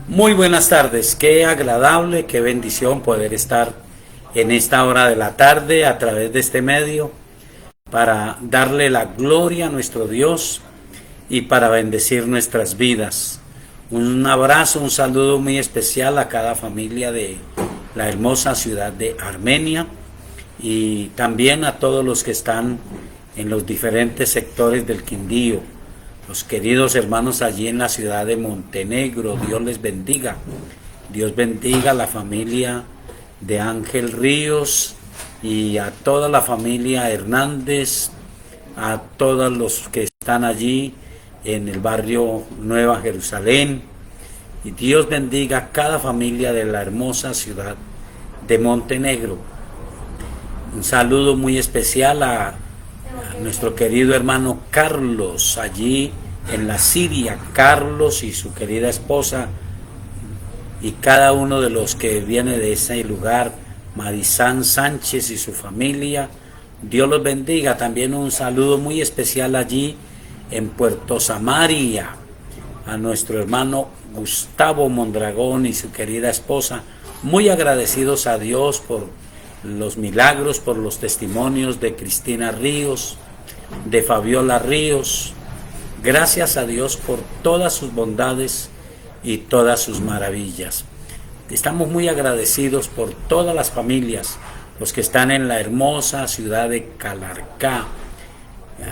Muy buenas tardes, qué agradable, qué bendición poder estar en esta hora de la tarde a través de este medio para darle la gloria a nuestro Dios y para bendecir nuestras vidas. Un abrazo, un saludo muy especial a cada familia de la hermosa ciudad de Armenia y también a todos los que están en los diferentes sectores del Quindío. Los queridos hermanos allí en la ciudad de Montenegro, Dios les bendiga. Dios bendiga a la familia de Ángel Ríos y a toda la familia Hernández, a todos los que están allí en el barrio Nueva Jerusalén. Y Dios bendiga a cada familia de la hermosa ciudad de Montenegro. Un saludo muy especial a nuestro querido hermano Carlos, allí en la Siria, Carlos y su querida esposa, y cada uno de los que viene de ese lugar, Marisán Sánchez y su familia, Dios los bendiga. También un saludo muy especial allí en Puerto Samaria, a nuestro hermano Gustavo Mondragón y su querida esposa, muy agradecidos a Dios por los milagros, por los testimonios de Cristina Ríos, de Fabiola Ríos. Gracias a Dios por todas sus bondades y todas sus maravillas. Estamos muy agradecidos por todas las familias, los que están en la hermosa ciudad de Calarcá,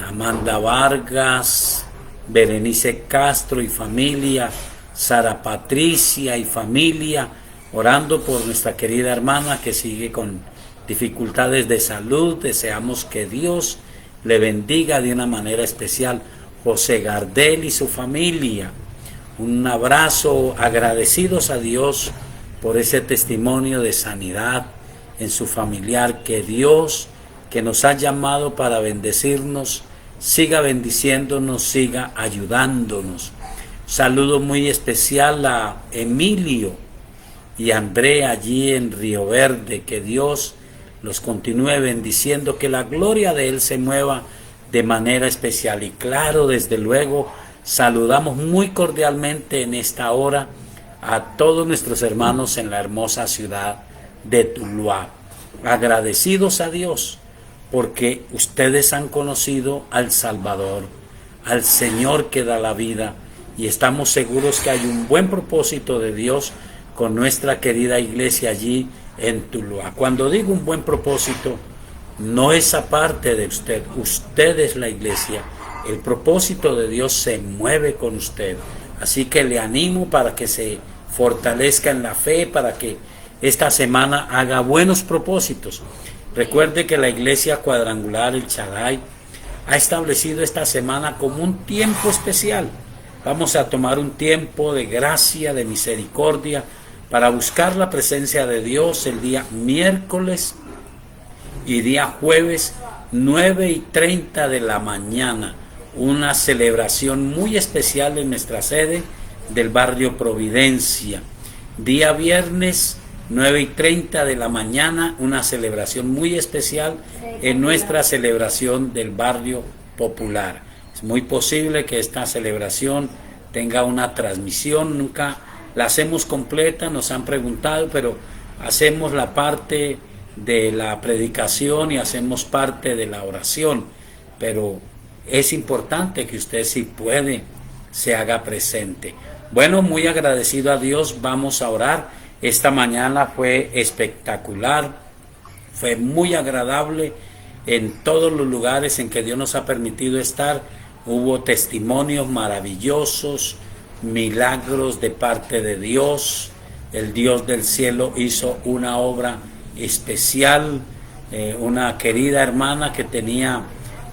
Amanda Vargas, Berenice Castro y familia, Sara Patricia y familia, orando por nuestra querida hermana que sigue con dificultades de salud. Deseamos que Dios le bendiga de una manera especial. José Gardel y su familia, un abrazo, agradecidos a Dios por ese testimonio de sanidad en su familiar. Que Dios, que nos ha llamado para bendecirnos, siga bendiciéndonos, siga ayudándonos. Saludo muy especial a Emilio y Andrea allí en Río Verde. Que Dios los continúe bendiciendo, que la gloria de Él se mueva de manera especial. Y claro, desde luego, saludamos muy cordialmente en esta hora a todos nuestros hermanos en la hermosa ciudad de Tuluá. Agradecidos a Dios porque ustedes han conocido al Salvador, al Señor que da la vida, y estamos seguros que hay un buen propósito de Dios con nuestra querida iglesia allí en Tuluá. Cuando digo un buen propósito, no es aparte de usted, usted es la iglesia, el propósito de Dios se mueve con usted, así que le animo para que se fortalezca en la fe, para que esta semana haga buenos propósitos. Recuerde que la iglesia cuadrangular, el Shaddai, ha establecido esta semana como un tiempo especial. Vamos a tomar un tiempo de gracia, de misericordia, para buscar la presencia de Dios el día miércoles y día jueves 9:30 de la mañana, una celebración muy especial en nuestra sede del barrio Providencia. Día viernes 9:30 de la mañana, una celebración muy especial en nuestra celebración del barrio popular. Es muy posible que esta celebración tenga una transmisión, nunca la hacemos completa, nos han preguntado, pero hacemos la parte de la predicación y hacemos parte de la oración, pero es importante que usted, si puede, se haga presente. Bueno, muy agradecido a Dios, vamos a orar. Esta mañana fue espectacular, fue muy agradable en todos los lugares en que Dios nos ha permitido estar. Hubo testimonios maravillosos, milagros de parte de Dios. El Dios del cielo hizo una obra especial. Una querida hermana que tenía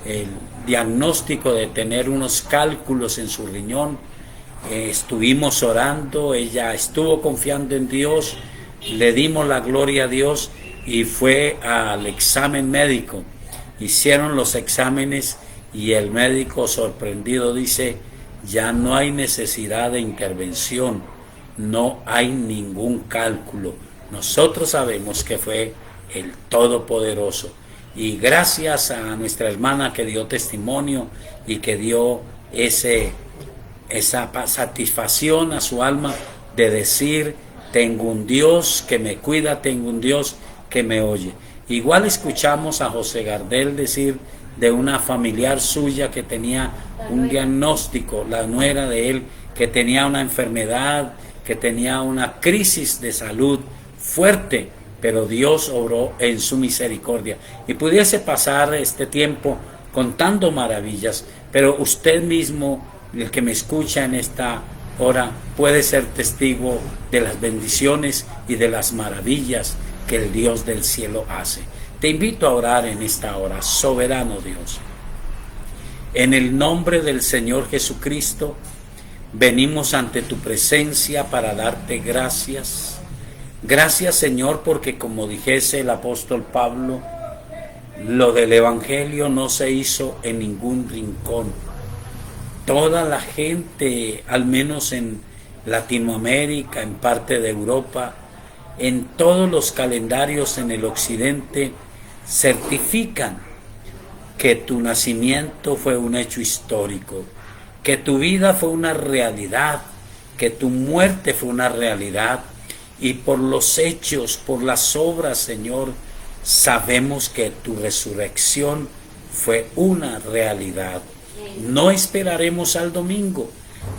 el diagnóstico de tener unos cálculos en su riñón, estuvimos orando, ella estuvo confiando en Dios, le dimos la gloria a Dios y fue al examen médico. Hicieron los exámenes y el médico, sorprendido, dice: ya no hay necesidad de intervención, no hay ningún cálculo. Nosotros sabemos que fue el Todopoderoso. Y gracias a nuestra hermana que dio testimonio y que dio esa satisfacción a su alma, de decir, tengo un Dios que me cuida, tengo un Dios que me oye. Igual escuchamos a José Gardel decir de una familiar suya que tenía un diagnóstico, la nuera de él, que tenía una enfermedad, que tenía una crisis de salud fuerte, pero Dios obró en su misericordia. Y pudiese pasar este tiempo contando maravillas, pero usted mismo, el que me escucha en esta hora, puede ser testigo de las bendiciones y de las maravillas que el Dios del cielo hace. Te invito a orar en esta hora. Soberano Dios, en el nombre del Señor Jesucristo, venimos ante tu presencia para darte gracias. Gracias, Señor, porque como dijese el apóstol Pablo, lo del Evangelio no se hizo en ningún rincón. Toda la gente, al menos en Latinoamérica, en parte de Europa, en todos los calendarios en el occidente, certifican que tu nacimiento fue un hecho histórico, que tu vida fue una realidad, que tu muerte fue una realidad, y por los hechos, por las obras, Señor, sabemos que tu resurrección fue una realidad. No esperaremos al domingo,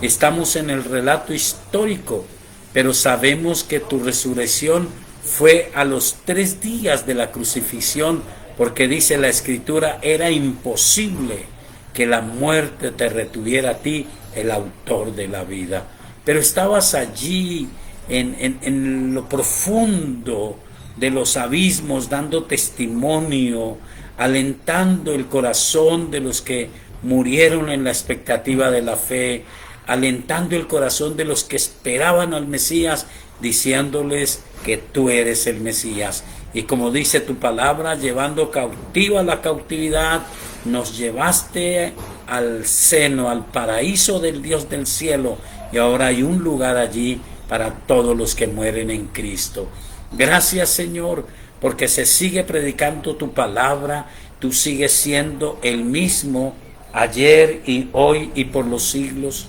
estamos en el relato histórico, pero sabemos que tu resurrección fue a los 3 días de la crucifixión, porque dice la Escritura, era imposible que la muerte te retuviera a ti, el autor de la vida. Pero estabas allí en lo profundo de los abismos, dando testimonio, alentando el corazón de los que murieron en la expectativa de la fe, alentando el corazón de los que esperaban al Mesías, diciéndoles que tú eres el Mesías. Y como dice tu palabra, llevando cautiva la cautividad, nos llevaste al seno, al paraíso del Dios del cielo, y ahora hay un lugar allí para todos los que mueren en Cristo. Gracias, Señor, porque se sigue predicando tu palabra, tú sigues siendo el mismo ayer y hoy y por los siglos.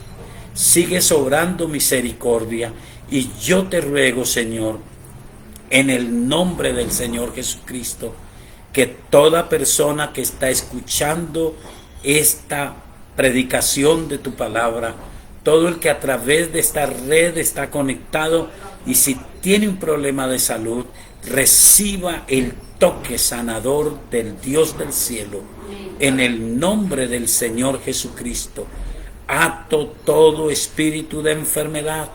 Sigues obrando misericordia, y yo te ruego, Señor, en el nombre del Señor Jesucristo, que toda persona que está escuchando esta predicación de tu palabra, todo el que a través de esta red está conectado, y si tiene un problema de salud, reciba el toque sanador del Dios del cielo, en el nombre del Señor Jesucristo. Ato todo espíritu de enfermedad,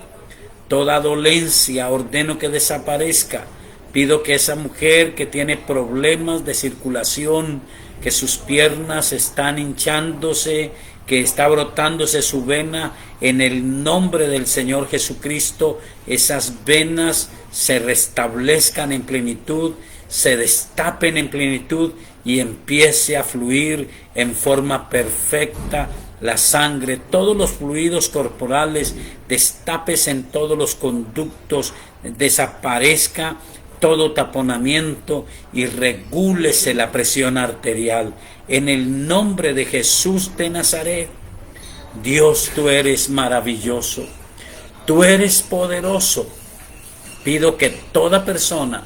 toda dolencia, ordeno que desaparezca. Pido que esa mujer que tiene problemas de circulación, que sus piernas están hinchándose, que está brotándose su vena, en el nombre del Señor Jesucristo, esas venas se restablezcan en plenitud, se destapen en plenitud y empiece a fluir en forma perfecta la sangre, todos los fluidos corporales, destapes en todos los conductos, desaparezca todo taponamiento y regúlese la presión arterial. En el nombre de Jesús de Nazaret, Dios, tú eres maravilloso, tú eres poderoso. Pido que toda persona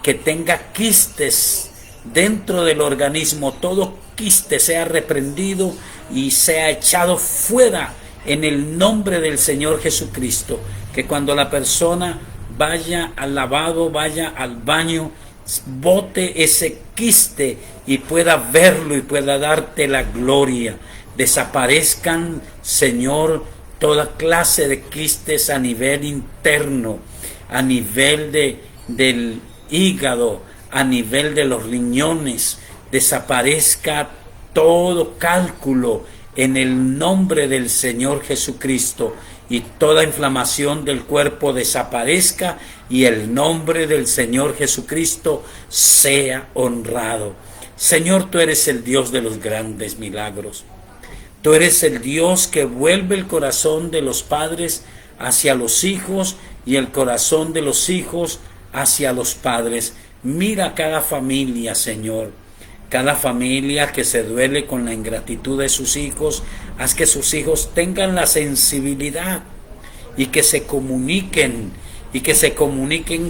que tenga quistes dentro del organismo, todo quiste sea reprendido y sea echado fuera en el nombre del Señor Jesucristo. Que cuando la persona vaya al lavado, vaya al baño, bote ese quiste y pueda verlo y pueda darte la gloria. Desaparezcan, Señor, toda clase de quistes a nivel interno, a nivel del hígado, a nivel de los riñones. Desaparezca todo cálculo en el nombre del Señor Jesucristo, y toda inflamación del cuerpo desaparezca, y el nombre del Señor Jesucristo sea honrado. Señor, tú eres el Dios de los grandes milagros. Tú eres el Dios que vuelve el corazón de los padres hacia los hijos y el corazón de los hijos hacia los padres. Mira cada familia, Señor. Cada familia que se duele con la ingratitud de sus hijos, haz que sus hijos tengan la sensibilidad y que se comuniquen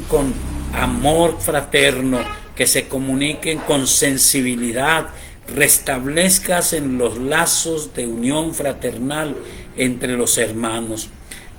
con amor fraterno, que se comuniquen con sensibilidad, restablezcas en los lazos de unión fraternal entre los hermanos,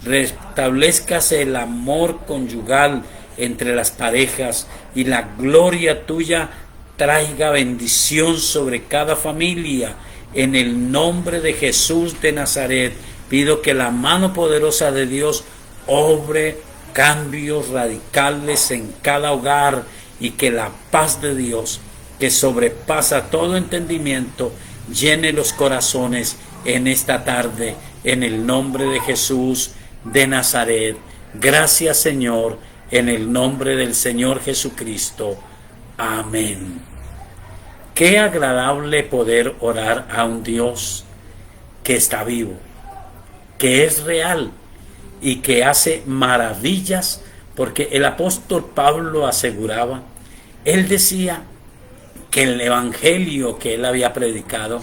restablezcas el amor conyugal entre las parejas, y la gloria tuya traiga bendición sobre cada familia. En el nombre de Jesús de Nazaret, pido que la mano poderosa de Dios obre cambios radicales en cada hogar, y que la paz de Dios, que sobrepasa todo entendimiento, llene los corazones en esta tarde, en el nombre de Jesús de Nazaret. Gracias, Señor, en el nombre del Señor Jesucristo. Amén. Qué agradable poder orar a un Dios que está vivo, que es real y que hace maravillas, porque el apóstol Pablo aseguraba, él decía que el evangelio que él había predicado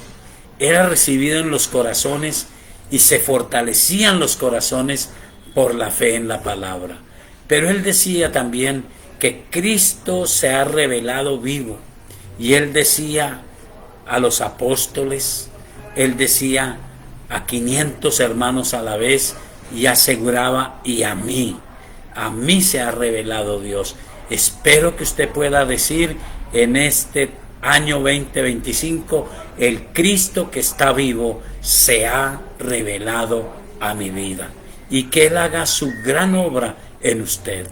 era recibido en los corazones y se fortalecían los corazones por la fe en la palabra. Pero él decía también que Cristo se ha revelado vivo, y él decía a los apóstoles, él decía a 500 hermanos a la vez, y aseguraba, y a mí se ha revelado Dios. Espero que usted pueda decir en este año 2025, el Cristo que está vivo se ha revelado a mi vida, y que Él haga su gran obra en usted.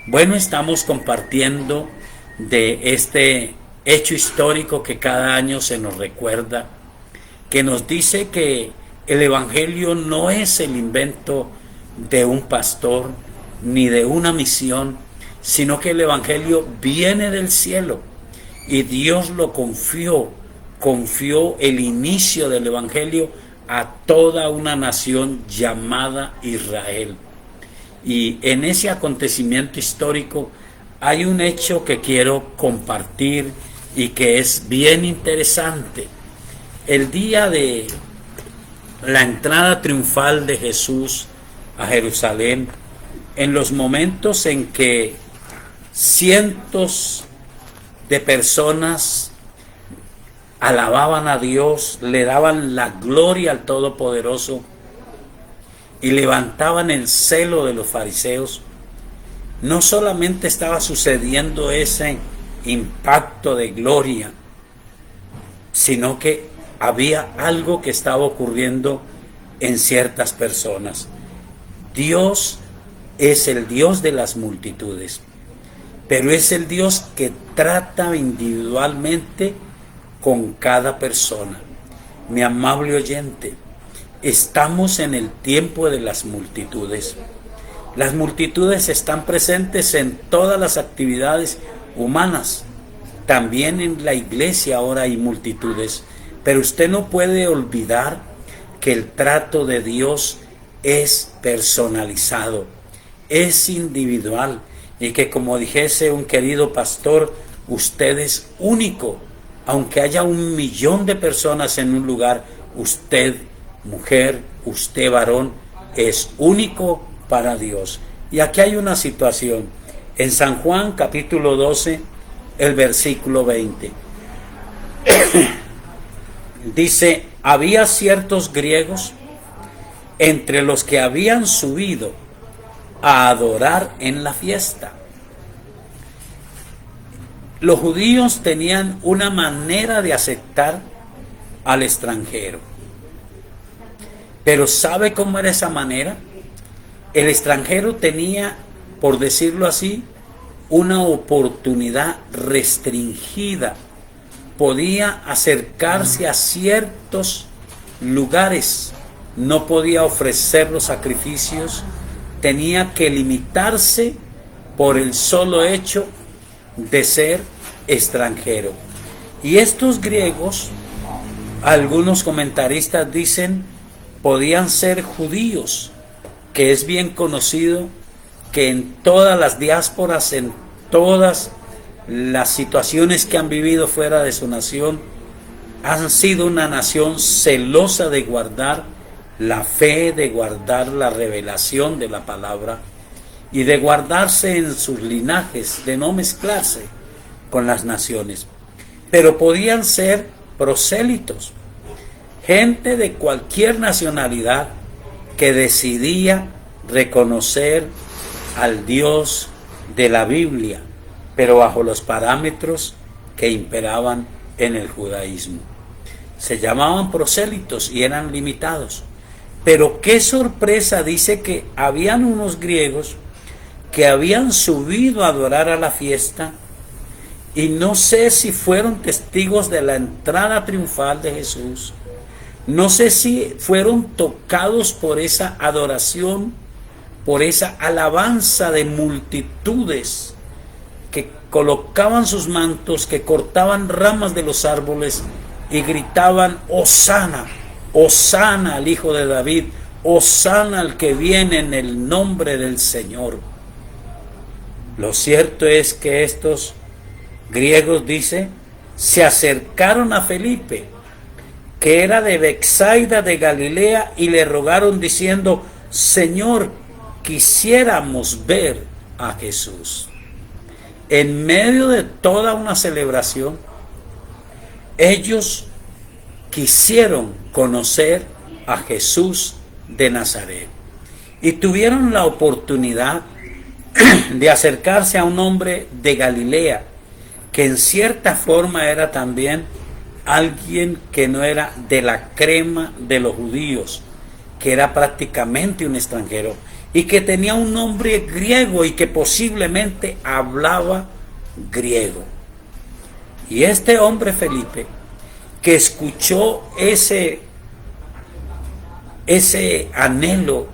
Bueno, estamos compartiendo de este hecho histórico que cada año se nos recuerda, que nos dice que el evangelio no es el invento de un pastor ni de una misión, sino que el evangelio viene del cielo, y Dios lo confió el inicio del evangelio a toda una nación llamada Israel. Y en ese acontecimiento histórico hay un hecho que quiero compartir y que es bien interesante. El día de la entrada triunfal de Jesús a Jerusalén, en los momentos en que cientos de personas alababan a Dios, le daban la gloria al Todopoderoso y levantaban el celo de los fariseos, no solamente estaba sucediendo ese impacto de gloria, sino que había algo que estaba ocurriendo en ciertas personas. Dios es el Dios de las multitudes, pero es el Dios que trata individualmente con cada persona. Mi amable oyente, estamos en el tiempo de las multitudes. Las multitudes están presentes en todas las actividades humanas. También en la iglesia ahora hay multitudes, pero usted no puede olvidar que el trato de Dios es personalizado, es individual, y que, como dijese un querido pastor, usted es único. Aunque haya 1.000.000 de personas en un lugar, usted, mujer, usted, varón, es único para Dios. Y aquí hay una situación. En San Juan capítulo 12, el versículo 20. Dice, había ciertos griegos entre los que habían subido a adorar en la fiesta. Los judíos tenían una manera de aceptar al extranjero. Pero ¿sabe cómo era esa manera? El extranjero tenía, por decirlo así, una oportunidad restringida. Podía acercarse a ciertos lugares, no podía ofrecer los sacrificios, tenía que limitarse por el solo hecho de ser extranjero. Y estos griegos, algunos comentaristas dicen, podían ser judíos, que es bien conocido que en todas las diásporas, en todas las situaciones que han vivido fuera de su nación, han sido una nación celosa de guardar la fe de guardar la revelación de la palabra y de guardarse en sus linajes, de no mezclarse con las naciones. Pero podían ser prosélitos, gente de cualquier nacionalidad que decidía reconocer al Dios de la Biblia, pero bajo los parámetros que imperaban en el judaísmo. Se llamaban prosélitos y eran limitados. Pero qué sorpresa, dice que habían unos griegos que habían subido a adorar a la fiesta, y no sé si fueron testigos de la entrada triunfal de Jesús, no sé si fueron tocados por esa adoración, por esa alabanza de multitudes que colocaban sus mantos, que cortaban ramas de los árboles y gritaban: Hosana, Hosana al Hijo de David, Hosana al que viene en el nombre del Señor. Lo cierto es que estos griegos, dice, se acercaron a Felipe, que era de Betsaida de Galilea, y le rogaron diciendo: Señor, quisiéramos ver a Jesús. En medio de toda una celebración, ellos quisieron conocer a Jesús de Nazaret y tuvieron la oportunidad de acercarse a un hombre de Galilea, que en cierta forma era también alguien que no era de la crema de los judíos, que era prácticamente un extranjero y que tenía un nombre griego y que posiblemente hablaba griego. Y este hombre Felipe, que escuchó ese anhelo,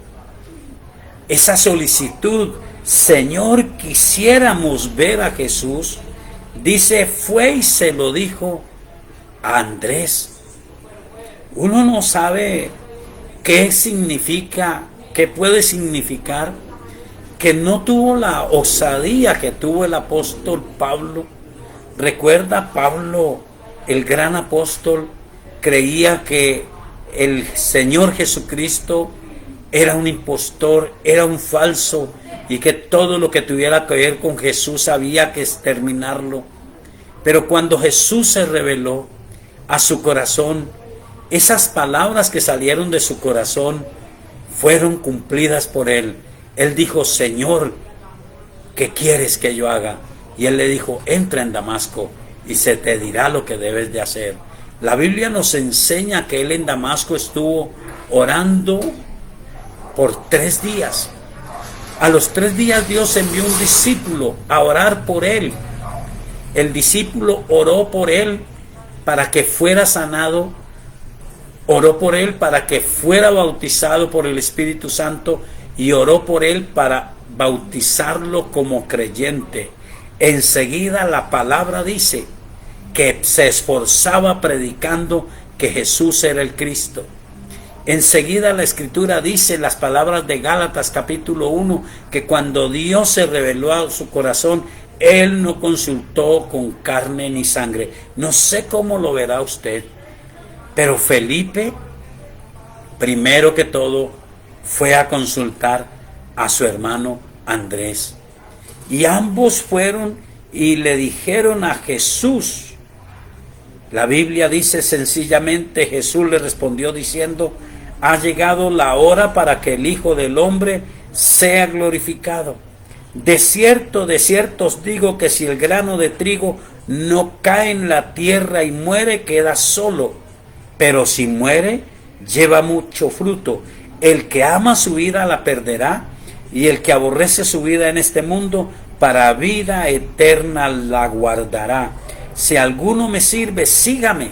esa solicitud: Señor, quisiéramos ver a Jesús, dice, fue y se lo dijo a Andrés. Uno no sabe qué significa, qué puede significar que no tuvo la osadía que tuvo el apóstol Pablo. Recuerda, Pablo, el gran apóstol, creía que el Señor Jesucristo era un impostor, era un falso, y que todo lo que tuviera que ver con Jesús había que exterminarlo. Pero cuando Jesús se reveló a su corazón, esas palabras que salieron de su corazón fueron cumplidas por él. Él dijo: Señor, ¿qué quieres que yo haga? Y él le dijo: entra en Damasco y se te dirá lo que debes de hacer. La Biblia nos enseña que él en Damasco estuvo orando por 3 días. A los 3 días Dios envió un discípulo a orar por él. El discípulo oró por él para que fuera sanado, oró por él para que fuera bautizado por el Espíritu Santo y oró por él para bautizarlo como creyente. Enseguida la palabra dice que se esforzaba predicando que Jesús era el Cristo. Enseguida la Escritura dice, las palabras de Gálatas capítulo 1, que cuando Dios se reveló a su corazón, Él no consultó con carne ni sangre. No sé cómo lo verá usted, pero Felipe, primero que todo, fue a consultar a su hermano Andrés. Y ambos fueron y le dijeron a Jesús. La Biblia dice sencillamente, Jesús le respondió diciendo: ha llegado la hora para que el Hijo del Hombre sea glorificado. De cierto os digo que si el grano de trigo no cae en la tierra y muere, queda solo. Pero si muere, lleva mucho fruto. El que ama su vida la perderá, y el que aborrece su vida en este mundo, para vida eterna la guardará. Si alguno me sirve, sígame.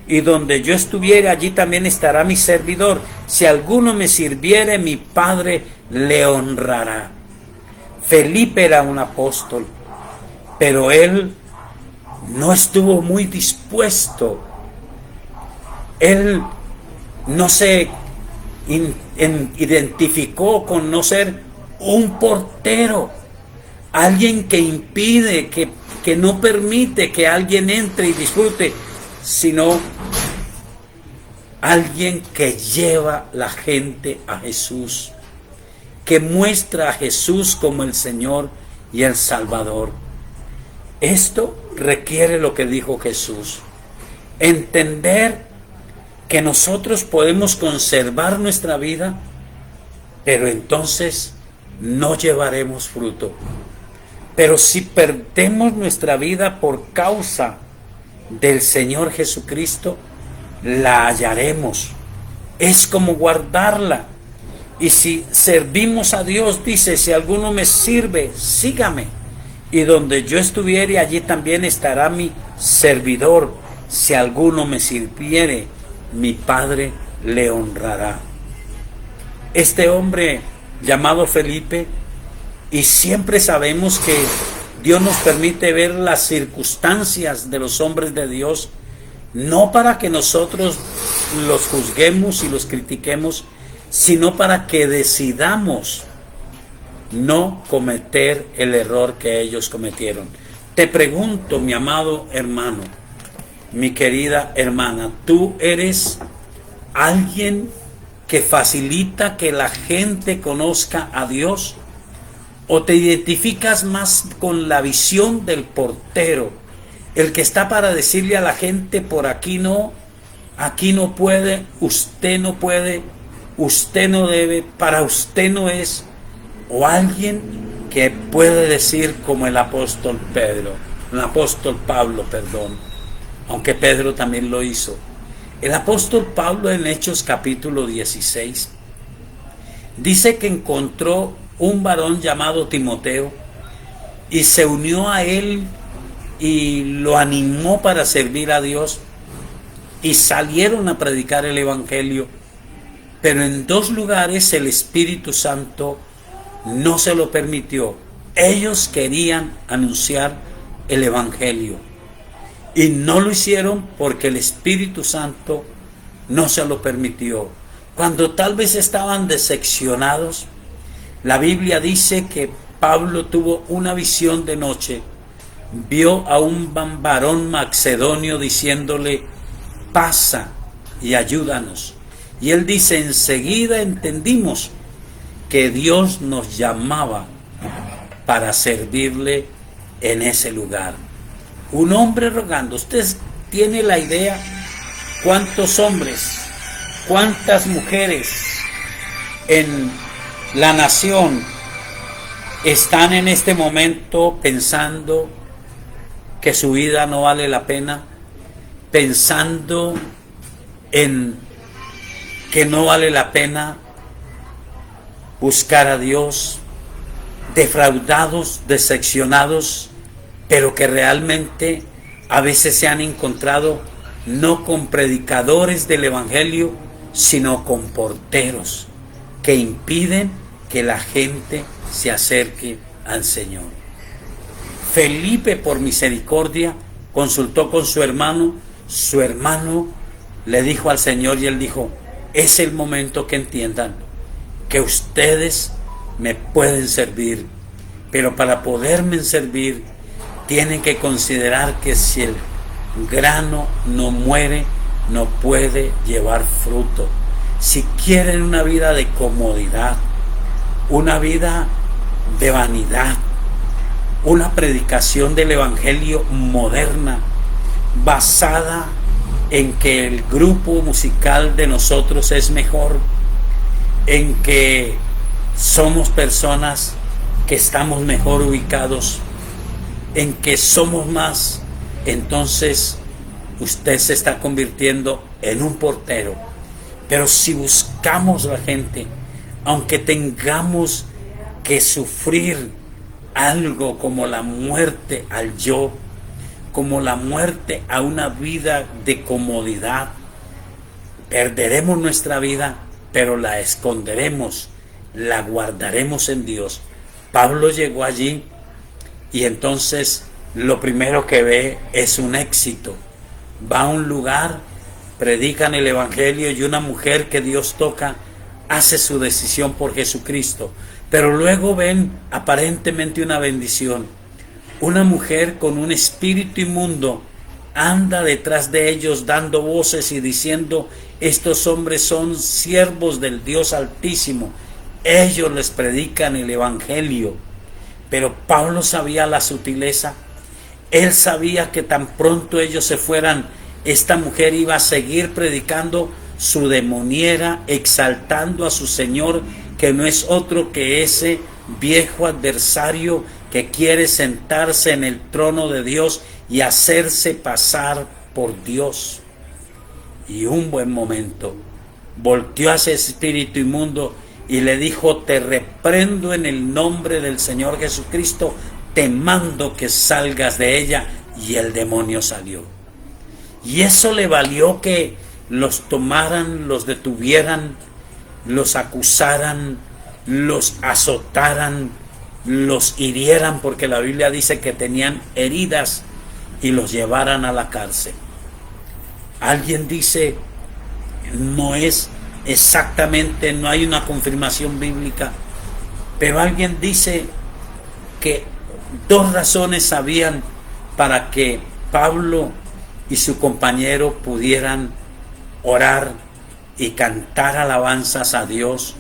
Y donde yo estuviere, allí también estará mi servidor. Si alguno me sirviere, mi Padre le honrará. Felipe era un apóstol, pero él no estuvo muy dispuesto. Él no se identificó con no ser un portero, alguien que impide, que no permite que alguien entre y disfrute, sino alguien que lleva la gente a Jesús, que muestra a Jesús como el Señor y el Salvador. Esto requiere lo que dijo Jesús: entender que nosotros podemos conservar nuestra vida, pero entonces no llevaremos fruto. Pero si perdemos nuestra vida por causa del Señor Jesucristo, la hallaremos. Es como guardarla. Y si servimos a Dios, dice: si alguno me sirve, sígame. Y donde yo estuviere, allí también estará mi servidor. Si alguno me sirviere, mi Padre le honrará. Este hombre llamado Felipe, y siempre sabemos que Dios nos permite ver las circunstancias de los hombres de Dios, no para que nosotros los juzguemos y los critiquemos, sino para que decidamos no cometer el error que ellos cometieron. Te pregunto, mi amado hermano, mi querida hermana, ¿tú eres alguien que facilita que la gente conozca a Dios? ¿O te identificas más con la visión del portero, el que está para decirle a la gente: por aquí no puede, usted no puede, usted no debe, para usted no es? ¿O alguien que puede decir como el apóstol Pablo, aunque Pedro también lo hizo? El apóstol Pablo, en Hechos capítulo 16, dice que encontró un varón llamado Timoteo y se unió a él y lo animó para servir a Dios, y salieron a predicar el evangelio. Pero en 2 lugares el Espíritu Santo no se lo permitió. Ellos querían anunciar el evangelio y no lo hicieron porque el Espíritu Santo no se lo permitió. Cuando tal vez estaban decepcionados, la Biblia dice que Pablo tuvo una visión de noche. Vio a un varón macedonio diciéndole: pasa y ayúdanos. Y él dice: enseguida entendimos que Dios nos llamaba para servirle en ese lugar. Un hombre rogando. Usted tiene la idea cuántos hombres, cuántas mujeres en la nación están en este momento pensando que su vida no vale la pena, pensando en que no vale la pena buscar a Dios, defraudados, decepcionados, pero que realmente a veces se han encontrado no con predicadores del evangelio, sino con porteros que impiden que la gente se acerque al Señor. Felipe, por misericordia, consultó con su hermano le dijo al Señor, y él dijo: es el momento que entiendan que ustedes me pueden servir, pero para poderme servir tienen que considerar que si el grano no muere, no puede llevar fruto. Si quieren una vida de comodidad, una vida de vanidad, una predicación del evangelio moderna, basada en que el grupo musical de nosotros es mejor, en que somos personas que estamos mejor ubicados, en que somos más, entonces usted se está convirtiendo en un portero. Pero si buscamos a la gente, aunque tengamos que sufrir algo como la muerte al yo, como la muerte a una vida de comodidad, perderemos nuestra vida, pero la esconderemos, la guardaremos en Dios. Pablo llegó allí y entonces lo primero que ve es un éxito. Va a un lugar, predican el evangelio y una mujer que Dios toca hace su decisión por Jesucristo. Pero luego ven aparentemente una bendición. Una mujer con un espíritu inmundo anda detrás de ellos dando voces y diciendo: estos hombres son siervos del Dios Altísimo, ellos les predican el Evangelio. Pero Pablo sabía la sutileza. Él sabía que tan pronto ellos se fueran, esta mujer iba a seguir predicando su demoniera, exaltando a su Señor, que no es otro que ese viejo adversario que quiere sentarse en el trono de Dios y hacerse pasar por Dios. Y un buen momento volteó a ese espíritu inmundo y le dijo: te reprendo en el nombre del Señor Jesucristo, te mando que salgas de ella. Y el demonio salió. Y eso le valió que los tomaran, los detuvieran, los acusaran, los azotaran, los hirieran, porque la Biblia dice que tenían heridas, y los llevaran a la cárcel. Alguien dice, no es exactamente, no hay una confirmación bíblica, pero alguien dice que 2 razones habían para que Pablo y su compañero pudieran orar y cantar alabanzas a Dios,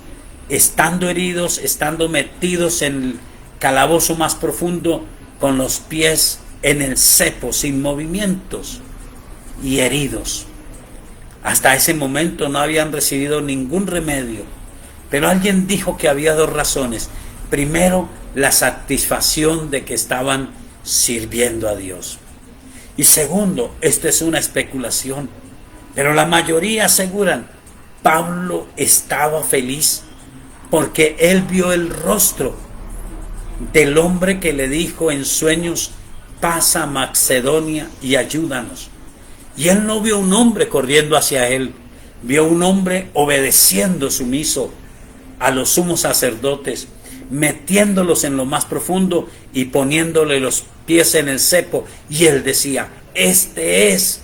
estando heridos, estando metidos en el calabozo más profundo, con los pies en el cepo, sin movimientos y heridos. Hasta ese momento no habían recibido ningún remedio, pero alguien dijo que había 2 razones. Primero, la satisfacción de que estaban sirviendo a Dios. Y segundo, esta es una especulación, pero la mayoría aseguran, Pablo estaba feliz porque él vio el rostro del hombre que le dijo en sueños: pasa a Macedonia y ayúdanos. Y él no vio un hombre corriendo hacia él, vio un hombre obedeciendo sumiso a los sumos sacerdotes, metiéndolos en lo más profundo y poniéndole los pies en el cepo. Y él decía: este es.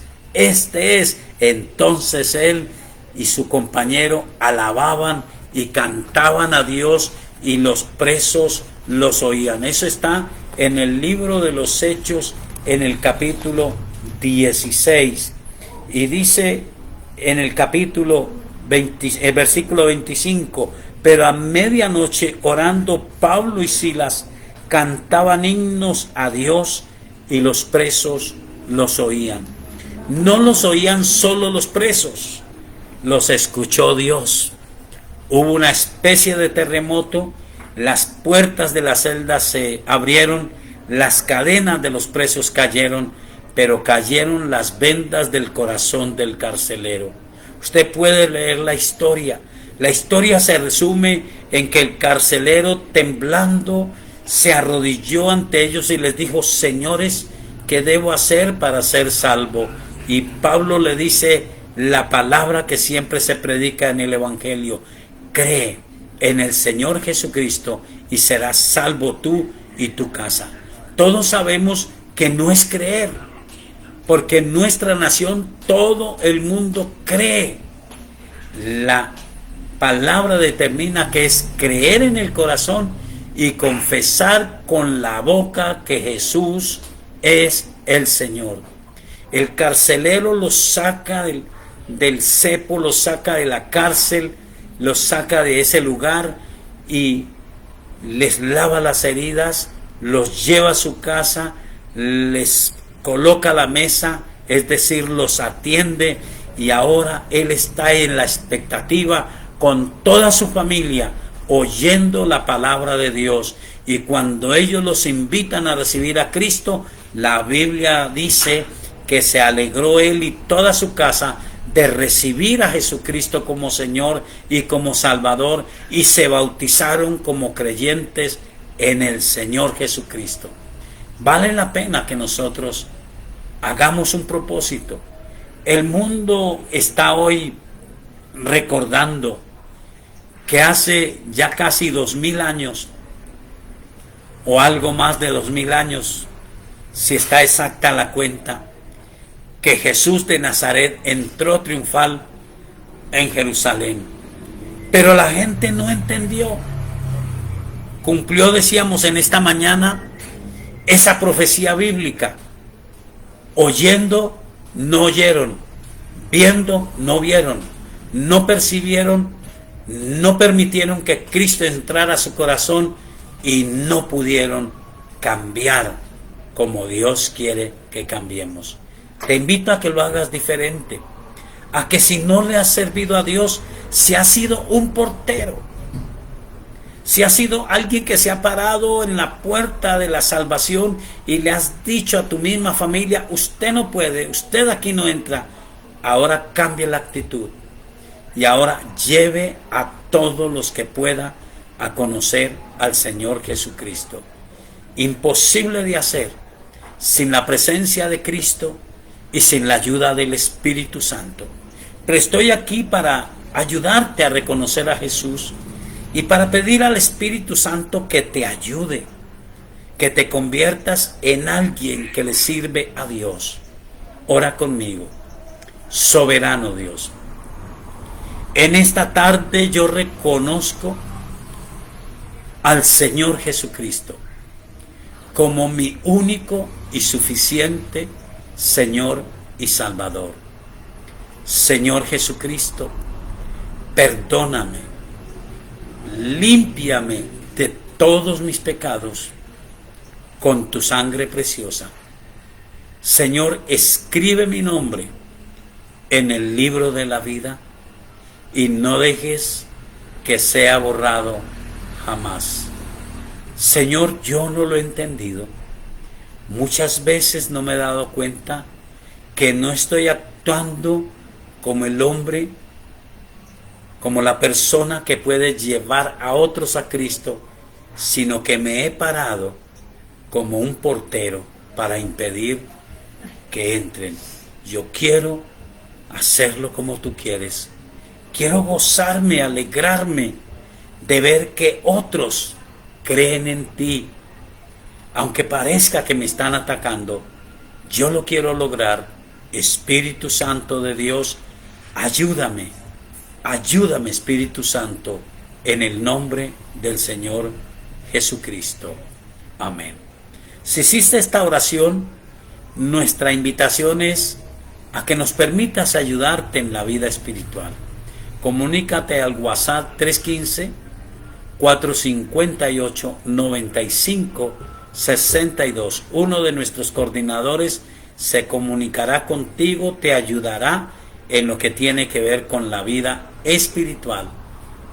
Entonces él y su compañero alababan y cantaban a Dios, y los presos los oían. Eso está en el libro de los Hechos, en el capítulo 16, y dice en el capítulo 20, el versículo 25: pero a medianoche, orando, Pablo y Silas cantaban himnos a Dios, y los presos los oían. No los oían solo los presos, los escuchó Dios. Hubo una especie de terremoto, las puertas de la celda se abrieron, las cadenas de los presos cayeron, pero cayeron las vendas del corazón del carcelero. Usted puede leer la historia. La historia se resume en que el carcelero, temblando, se arrodilló ante ellos y les dijo: señores, ¿qué debo hacer para ser salvo? Y Pablo le dice la palabra que siempre se predica en el Evangelio: cree en el Señor Jesucristo y serás salvo tú y tu casa. Todos sabemos que no es creer, porque en nuestra nación todo el mundo cree. La palabra determina que es creer en el corazón y confesar con la boca que Jesús es el Señor. El carcelero los saca del cepo, los saca de la cárcel, los saca de ese lugar y les lava las heridas, los lleva a su casa, les coloca la mesa, es decir, los atiende, y ahora él está en la expectativa con toda su familia, oyendo la palabra de Dios. Y cuando ellos los invitan a recibir a Cristo, la Biblia dice que se alegró él y toda su casa de recibir a Jesucristo como Señor y como Salvador, y se bautizaron como creyentes en el Señor Jesucristo. Vale la pena que nosotros hagamos un propósito. El mundo está hoy recordando que hace ya casi 2000 años, o algo más de 2000 años, si está exacta la cuenta, que Jesús de Nazaret entró triunfal en Jerusalén. Pero la gente no entendió. Cumplió, decíamos en esta mañana, esa profecía bíblica. oyendo no oyeron, viendo no vieron, no percibieron, no permitieron que Cristo entrara a su corazón y no pudieron cambiar como Dios quiere que cambiemos. Te invito a que lo hagas diferente, a que si no le has servido a Dios, si has sido un portero, si has sido alguien que se ha parado en la puerta de la salvación y le has dicho a tu misma familia, usted no puede, usted aquí no entra, ahora cambie la actitud y ahora lleve a todos los que pueda a conocer al Señor Jesucristo. Imposible de hacer sin la presencia de Cristo y sin la ayuda del Espíritu Santo. Pero estoy aquí para ayudarte a reconocer a Jesús y para pedir al Espíritu Santo que te ayude, que te conviertas en alguien que le sirve a Dios. Ora conmigo. Soberano Dios, en esta tarde yo reconozco al Señor Jesucristo como mi único y suficiente Señor y Salvador. Señor Jesucristo, perdóname, límpiame de todos mis pecados con tu sangre preciosa. Señor, escribe mi nombre en el libro de la vida y no dejes que sea borrado jamás. Señor, yo no lo he entendido. Muchas veces no me he dado cuenta que no estoy actuando como el hombre, como la persona que puede llevar a otros a Cristo, sino que me he parado como un portero para impedir que entren. Yo quiero hacerlo como tú quieres. Quiero gozarme, alegrarme de ver que otros creen en ti. Aunque parezca que me están atacando, yo lo quiero lograr. Espíritu Santo de Dios, ayúdame, ayúdame Espíritu Santo, en el nombre del Señor Jesucristo. Amén. Si hiciste esta oración, nuestra invitación es a que nos permitas ayudarte en la vida espiritual. Comunícate al WhatsApp 315-458-9562. Uno de nuestros coordinadores se comunicará contigo, te ayudará en lo que tiene que ver con la vida espiritual.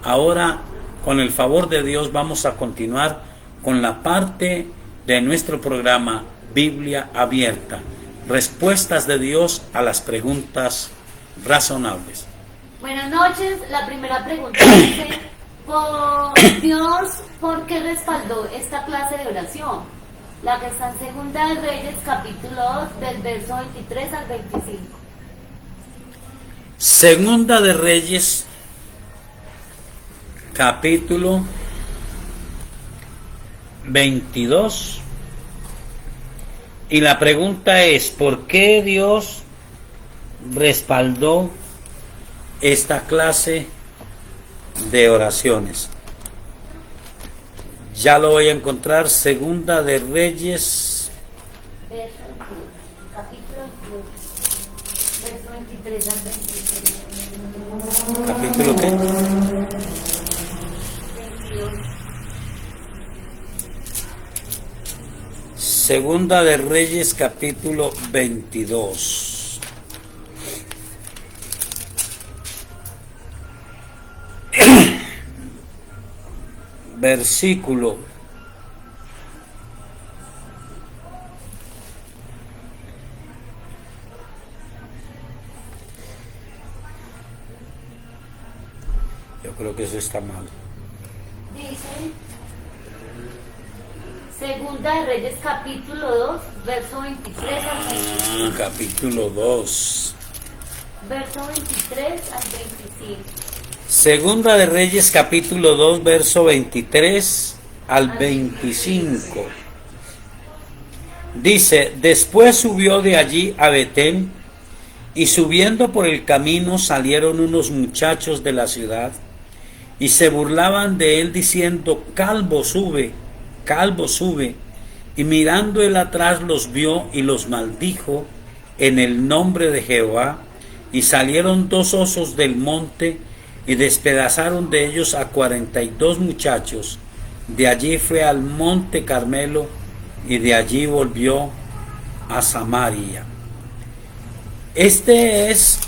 Ahora, con el favor de Dios, vamos a continuar con la parte de nuestro programa Biblia Abierta. Respuestas de Dios a las preguntas razonables. Buenas noches. La primera pregunta dice, Dios, ¿por qué respaldó esta clase de oración? La que está en Segunda de Reyes, capítulo 2, del verso 23 al 25. Segunda de Reyes, capítulo 22. Y la pregunta es, ¿por qué Dios respaldó esta clase de oraciones? Ya lo voy a encontrar. Segunda de Reyes, Capítulo 2, verso 23 al 25. capítulo ¿qué? 22. Segunda de Reyes, capítulo 22. Versículo 1. Yo creo que eso está mal. Dice, Segunda de Reyes, capítulo 2, verso 23 al 25. Capítulo 2. Verso 23 al 25. Segunda de Reyes, capítulo 2, verso 23 al 25. Dice, después subió de allí a Betel, y subiendo por el camino salieron unos muchachos de la ciudad, y se burlaban de él diciendo, calvo sube, y mirando él atrás los vio y los maldijo, en el nombre de Jehová, y salieron 2 osos del monte y despedazaron de ellos a 42 muchachos. De allí fue al monte Carmelo y de allí volvió a Samaria. Este es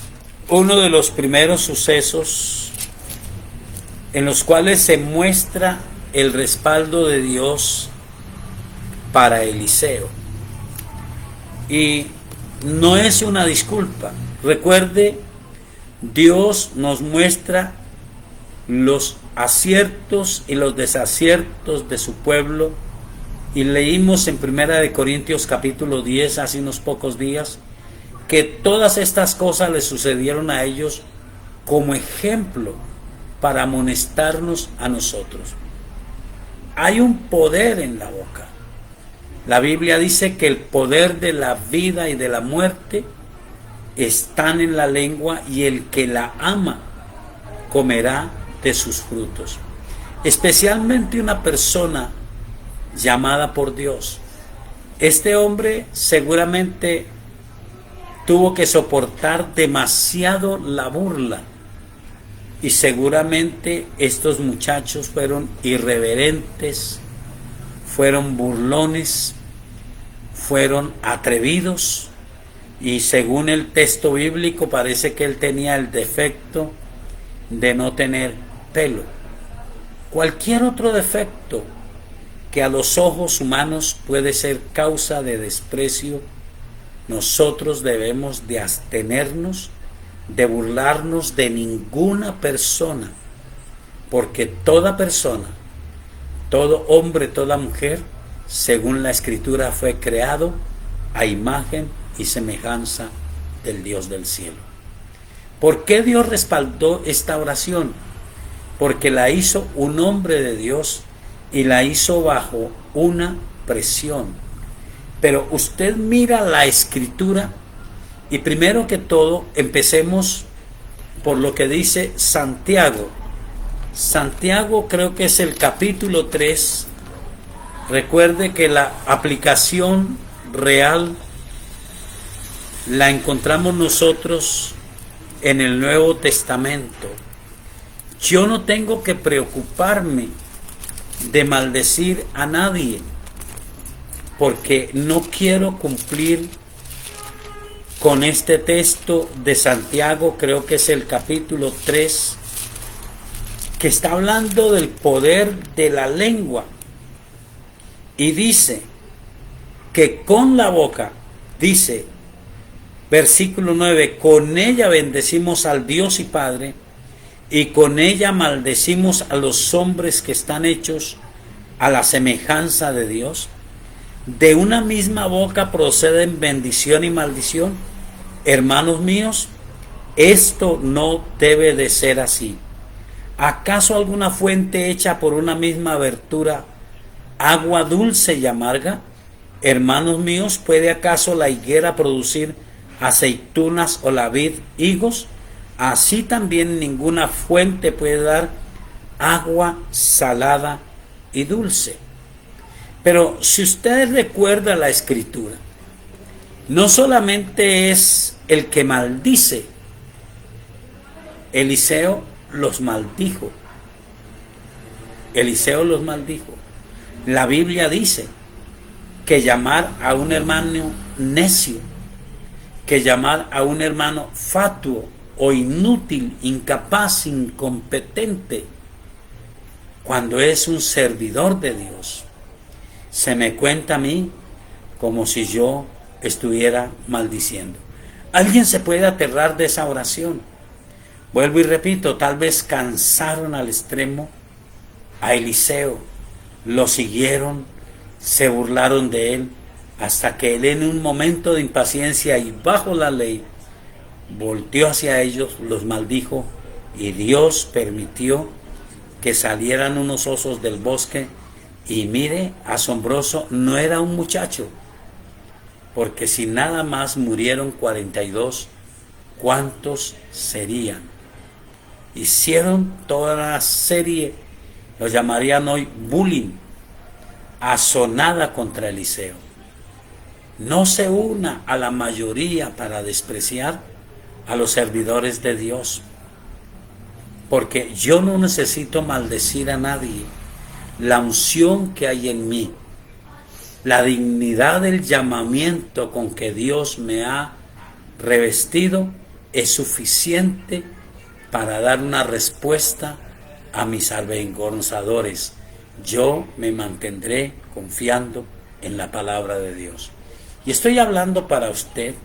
uno de los primeros sucesos en los cuales se muestra el respaldo de Dios para Eliseo. Y no es una disculpa. Recuerde, Dios nos muestra los aciertos y los desaciertos de su pueblo, y leímos en 1 Corintios capítulo 10 hace unos pocos días que todas estas cosas le sucedieron a ellos como ejemplo para amonestarnos a nosotros. Hay un poder en la boca. La Biblia dice que el poder de la vida y de la muerte están en la lengua, y el que la ama comerá de sus frutos. Especialmente una persona llamada por Dios. Este hombre seguramente tuvo que soportar demasiado la burla, y seguramente estos muchachos fueron irreverentes, fueron burlones, fueron atrevidos, y según el texto bíblico parece que él tenía el defecto de no tener pelo. Cualquier otro defecto que a los ojos humanos puede ser causa de desprecio, nosotros debemos de abstenernos de burlarnos de ninguna persona, porque toda persona, todo hombre, toda mujer, según la Escritura, fue creado a imagen y semejanza del Dios del cielo. ¿Por qué Dios respaldó esta oración? Porque la hizo un hombre de Dios y la hizo bajo una presión. Pero usted mira la Escritura, y primero que todo empecemos por lo que dice Santiago. Santiago creo que es el capítulo 3. Recuerde que la aplicación real la encontramos nosotros en el Nuevo Testamento. Yo no tengo que preocuparme de maldecir a nadie, porque no quiero cumplir con este texto de Santiago, creo que es el capítulo 3, que está hablando del poder de la lengua, y dice que con la boca, dice versículo 9, con ella bendecimos al Dios y Padre, y con ella maldecimos a los hombres que están hechos a la semejanza de Dios. De una misma boca proceden bendición y maldición. Hermanos míos, esto no debe de ser así. ¿Acaso alguna fuente hecha por una misma abertura, agua dulce y amarga? Hermanos míos, ¿puede acaso la higuera producir aceitunas o la vid higos? Así también ninguna fuente puede dar agua salada y dulce. Pero si usted recuerda la Escritura, no solamente es el que maldice. Eliseo los maldijo. Eliseo los maldijo. La Biblia dice que llamar a un hermano necio, que llamar a un hermano fatuo o inútil, incapaz, incompetente, cuando es un servidor de Dios, se me cuenta a mí como si yo estuviera maldiciendo. Alguien se puede aterrar de esa oración. Vuelvo y repito, tal vez cansaron al extremo a Eliseo, lo siguieron, se burlaron de él, hasta que él, en un momento de impaciencia y bajo la ley, volteó hacia ellos, los maldijo, y Dios permitió que salieran unos osos del bosque. Y mire, asombroso, no era un muchacho, porque si nada más murieron 42, ¿cuántos serían? Hicieron toda la serie, lo llamarían hoy bullying, asonada contra Eliseo. no se una a la mayoría para despreciar a los servidores de Dios. Porque yo no necesito maldecir a nadie. La unción que hay en mí, la dignidad del llamamiento con que Dios me ha revestido es suficiente para dar una respuesta a mis avergonzadores. Yo me mantendré confiando en la palabra de Dios. Y estoy hablando para usted,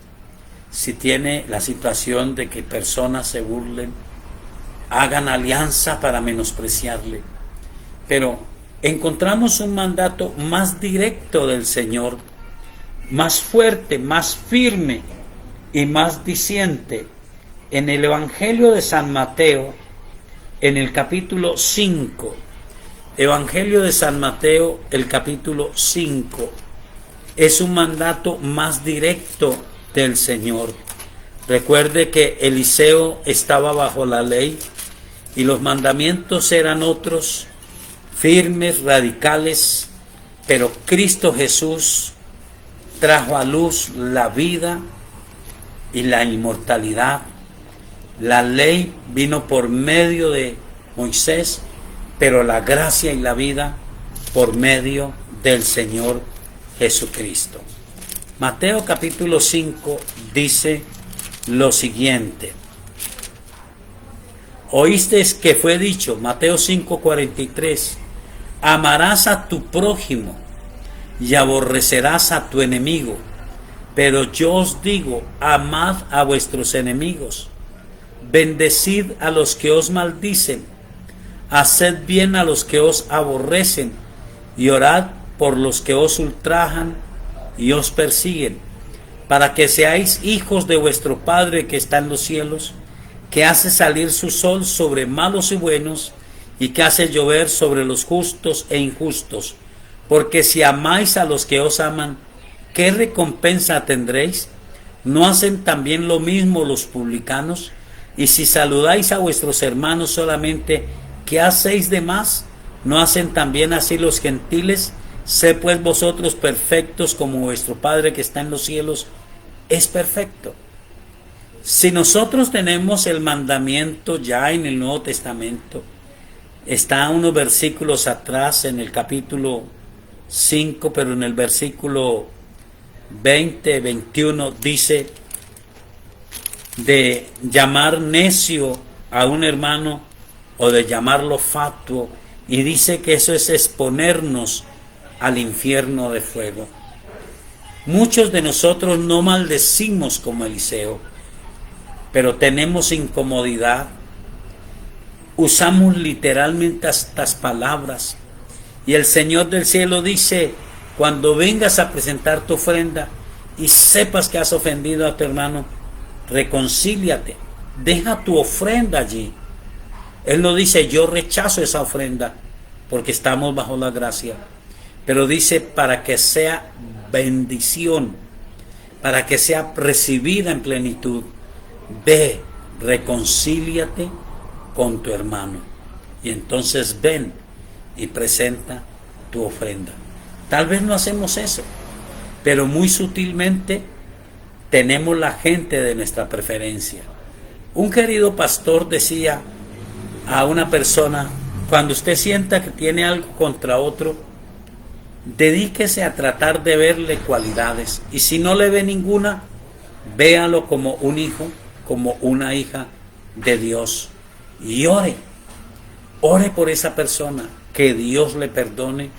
si tiene la situación de que personas se burlen, hagan alianza para menospreciarle. Pero encontramos un mandato más directo del Señor, más fuerte, más firme y más diciente en el Evangelio de San Mateo, en el capítulo 5. Evangelio de San Mateo, el capítulo 5, es un mandato más directo del Señor. Recuerde que Eliseo estaba bajo la ley y los mandamientos eran otros, firmes, radicales, pero Cristo Jesús trajo a luz la vida y la inmortalidad. La ley vino por medio de Moisés, pero la gracia y la vida por medio del Señor Jesucristo. Mateo capítulo 5 dice lo siguiente. Oísteis que fue dicho, Mateo 5:43, amarás a tu prójimo y aborrecerás a tu enemigo. Pero yo os digo, amad a vuestros enemigos, bendecid a los que os maldicen, haced bien a los que os aborrecen, y orad por los que os ultrajan y os persiguen, para que seáis hijos de vuestro Padre que está en los cielos, que hace salir su sol sobre malos y buenos, y que hace llover sobre los justos e injustos. Porque si amáis a los que os aman, ¿qué recompensa tendréis? ¿No hacen también lo mismo los publicanos? Y si saludáis a vuestros hermanos solamente, ¿qué hacéis de más? ¿No hacen también así los gentiles? Sed pues vosotros perfectos como vuestro Padre que está en los cielos es perfecto. Si nosotros tenemos el mandamiento ya en el Nuevo Testamento, está unos versículos atrás en el capítulo 5, pero en el versículo 20, 21 dice de llamar necio a un hermano o de llamarlo fatuo, y dice que eso es exponernos al infierno de fuego. Muchos de nosotros no maldecimos como Eliseo, pero tenemos incomodidad. Usamos literalmente estas palabras. Y el Señor del cielo dice, cuando vengas a presentar tu ofrenda y sepas que has ofendido a tu hermano, reconcíliate, deja tu ofrenda allí. Él no dice, yo rechazo esa ofrenda, porque estamos bajo la gracia. Pero dice, para que sea bendición, para que sea recibida en plenitud, ve, reconcíliate con tu hermano. Y entonces ven y presenta tu ofrenda. Tal vez no hacemos eso, pero muy sutilmente tenemos la gente de nuestra preferencia. Un querido pastor decía a una persona, cuando usted sienta que tiene algo contra otro, dedíquese a tratar de verle cualidades, y si no le ve ninguna, véalo como un hijo, como una hija de Dios, y ore por esa persona, que Dios le perdone,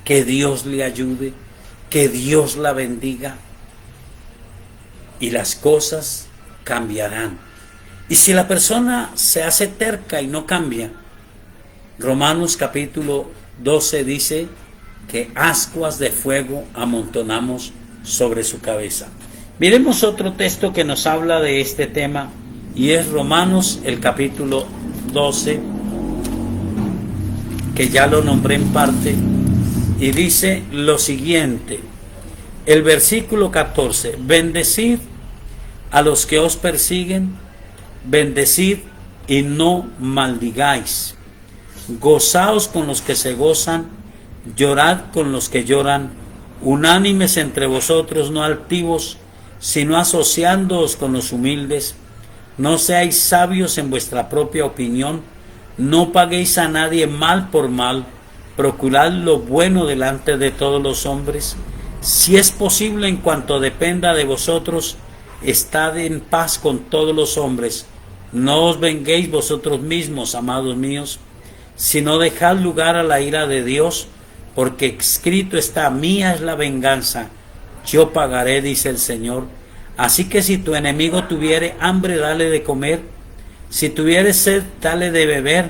que Dios le ayude, que Dios la bendiga, y las cosas cambiarán. Y si la persona se hace terca y no cambia, Romanos capítulo 12 dice que ascuas de fuego amontonamos sobre su cabeza. Miremos otro texto que nos habla de este tema, y es Romanos el capítulo 12, que ya lo nombré en parte, y dice lo siguiente, el versículo 14, bendecid a los que os persiguen, bendecid y no maldigáis, gozaos con los que se gozan, llorad con los que lloran, Unánimes entre vosotros, no altivos, sino asociándoos con los humildes. No seáis sabios en vuestra propia opinión, no paguéis a nadie mal por mal, procurad lo bueno delante de todos los hombres. Si es posible, en cuanto dependa de vosotros, estad en paz con todos los hombres. No os venguéis vosotros mismos, amados míos, sino dejad lugar a la ira de Dios, porque escrito está: mía es la venganza, yo pagaré, dice el Señor. Así que si tu enemigo tuviere hambre, dale de comer, si tuviere sed, dale de beber,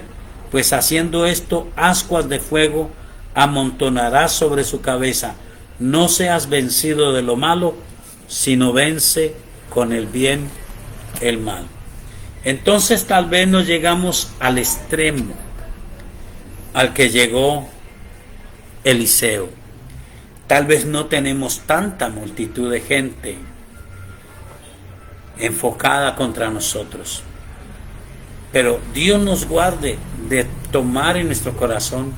pues haciendo esto, ascuas de fuego amontonarás sobre su cabeza. No seas vencido de lo malo, sino vence con el bien el mal. Entonces tal vez nos llegamos al extremo al que llegó Eliseo. Tal vez no tenemos tanta multitud de gente enfocada contra nosotros, pero Dios nos guarde de tomar en nuestro corazón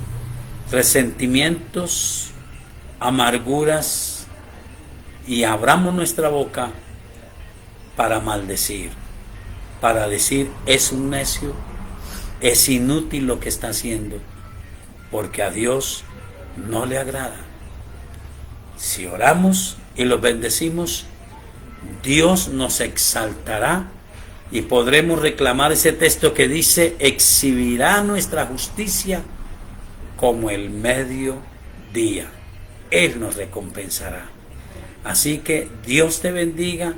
resentimientos, amarguras, y abramos nuestra boca para maldecir, para decir: es un necio, es inútil lo que está haciendo, porque a Dios no le agrada. Si oramos y los bendecimos, Dios nos exaltará y podremos reclamar ese texto que dice: exhibirá nuestra justicia como el mediodía. Él nos recompensará. Así que Dios te bendiga,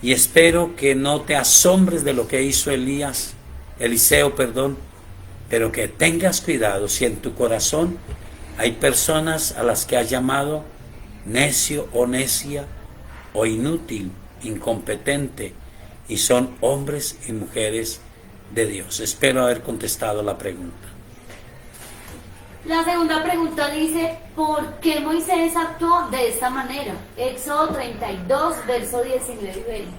y espero que no te asombres de lo que hizo Eliseo, pero que tengas cuidado si en tu corazón hay personas a las que has llamado necio o necia o inútil, incompetente, y son hombres y mujeres de Dios. Espero haber contestado la pregunta. La segunda pregunta dice: ¿por qué Moisés actuó de esta manera? Éxodo 32, verso 19 y 20.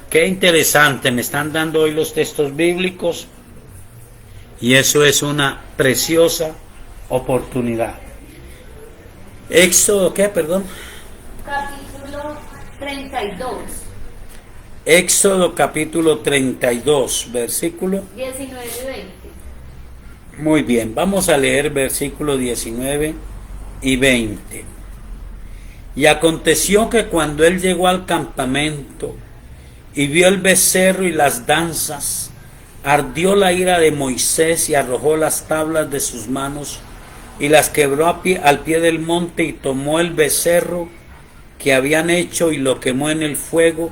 Qué interesante, me están dando hoy los textos bíblicos, y eso es una preciosa oportunidad. Éxodo, ¿qué? Perdón. Capítulo 32. Éxodo capítulo 32, versículo 19 y 20. Muy bien, vamos a leer versículos 19 y 20. Y aconteció que cuando él llegó al campamento y vio el becerro y las danzas, ardió la ira de Moisés y arrojó las tablas de sus manos y las quebró al pie del monte, y tomó el becerro que habían hecho y lo quemó en el fuego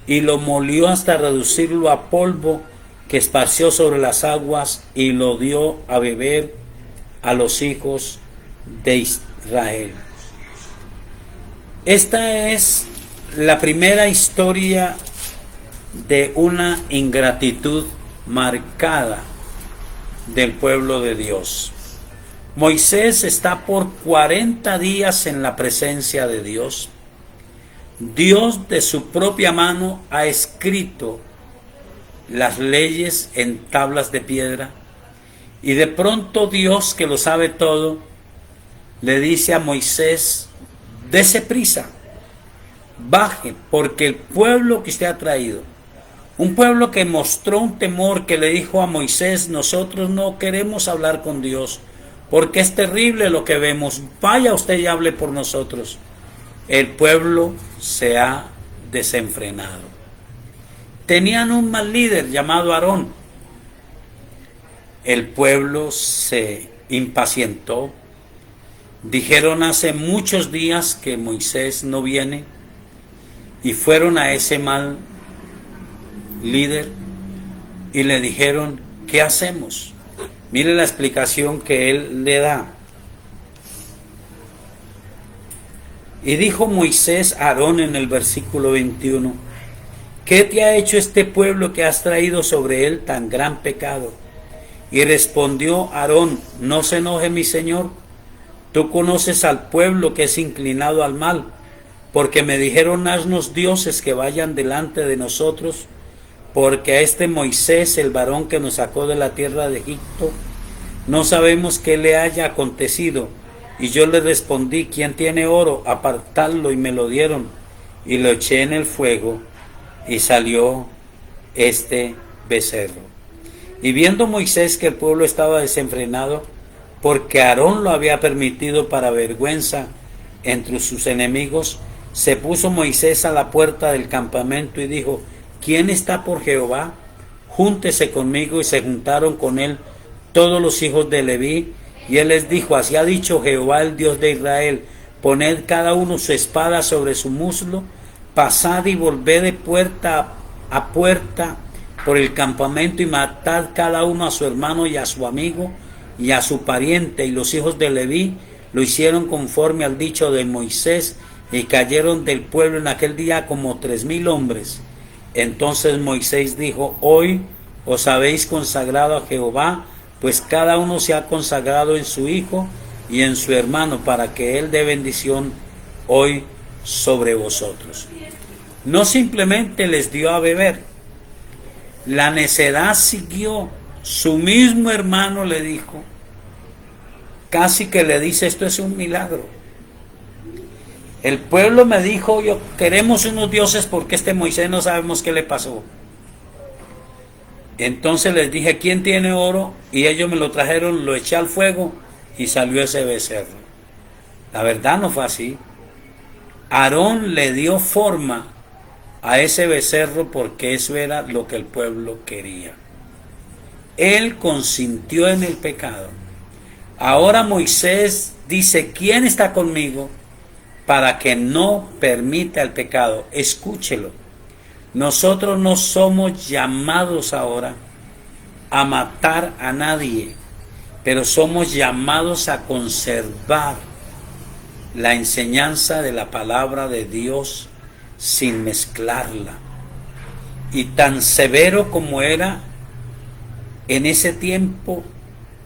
y lo molió hasta reducirlo a polvo, que esparció sobre las aguas, y lo dio a beber a los hijos de Israel. Esta es la primera historia de una ingratitud marcada del pueblo de Dios. Moisés está por 40 días en la presencia de Dios. Dios de su propia mano ha escrito las leyes en tablas de piedra, y de pronto Dios, que lo sabe todo, le dice a Moisés: dese prisa, baje, porque el pueblo que usted ha traído, un pueblo que mostró un temor, que le dijo a Moisés: nosotros no queremos hablar con Dios porque es terrible lo que vemos, vaya usted y hable por nosotros. El pueblo se ha desenfrenado. Tenían un mal líder llamado Aarón. El pueblo se impacientó. Dijeron: hace muchos días que Moisés no viene, y fueron a ese mal líder y le dijeron: ¿qué hacemos? Mire la explicación que él le da. Y dijo Moisés a Aarón en el versículo 21: ¿qué te ha hecho este pueblo que has traído sobre él tan gran pecado? Y respondió Aarón: no se enoje mi señor, tú conoces al pueblo que es inclinado al mal, porque me dijeron: haznos dioses que vayan delante de nosotros, porque a este Moisés, el varón que nos sacó de la tierra de Egipto, no sabemos qué le haya acontecido. Y yo le respondí, ¿quién tiene oro? Apartadlo, y me lo dieron, y lo eché en el fuego, y salió este becerro. Y viendo Moisés que el pueblo estaba desenfrenado, porque Aarón lo había permitido para vergüenza entre sus enemigos, se puso Moisés a la puerta del campamento y dijo, ¿quién está por Jehová? Júntese conmigo. Y se juntaron con él todos los hijos de Leví, y él les dijo, así ha dicho Jehová, el Dios de Israel, poned cada uno su espada sobre su muslo, pasad y volved de puerta a puerta por el campamento, y matad cada uno a su hermano y a su amigo y a su pariente. Y los hijos de Leví lo hicieron conforme al dicho de Moisés, y cayeron del pueblo en aquel día como 3,000 hombres. Entonces Moisés dijo, hoy os habéis consagrado a Jehová, pues cada uno se ha consagrado en su hijo y en su hermano, para que él dé bendición hoy sobre vosotros. No simplemente les dio a beber, la necedad siguió. Su mismo hermano le dijo, casi que le dice, esto es un milagro. El pueblo me dijo, yo queremos unos dioses porque este Moisés no sabemos qué le pasó. Entonces les dije, ¿quién tiene oro? Y ellos me lo trajeron, lo eché al fuego y salió ese becerro. La verdad no fue así. Aarón le dio forma a ese becerro porque eso era lo que el pueblo quería. Él consintió en el pecado. Ahora Moisés dice, ¿quién está conmigo para que no permita el pecado? Escúchelo. Nosotros no somos llamados ahora a matar a nadie, pero somos llamados a conservar la enseñanza de la palabra de Dios sin mezclarla. Y tan severo como era en ese tiempo,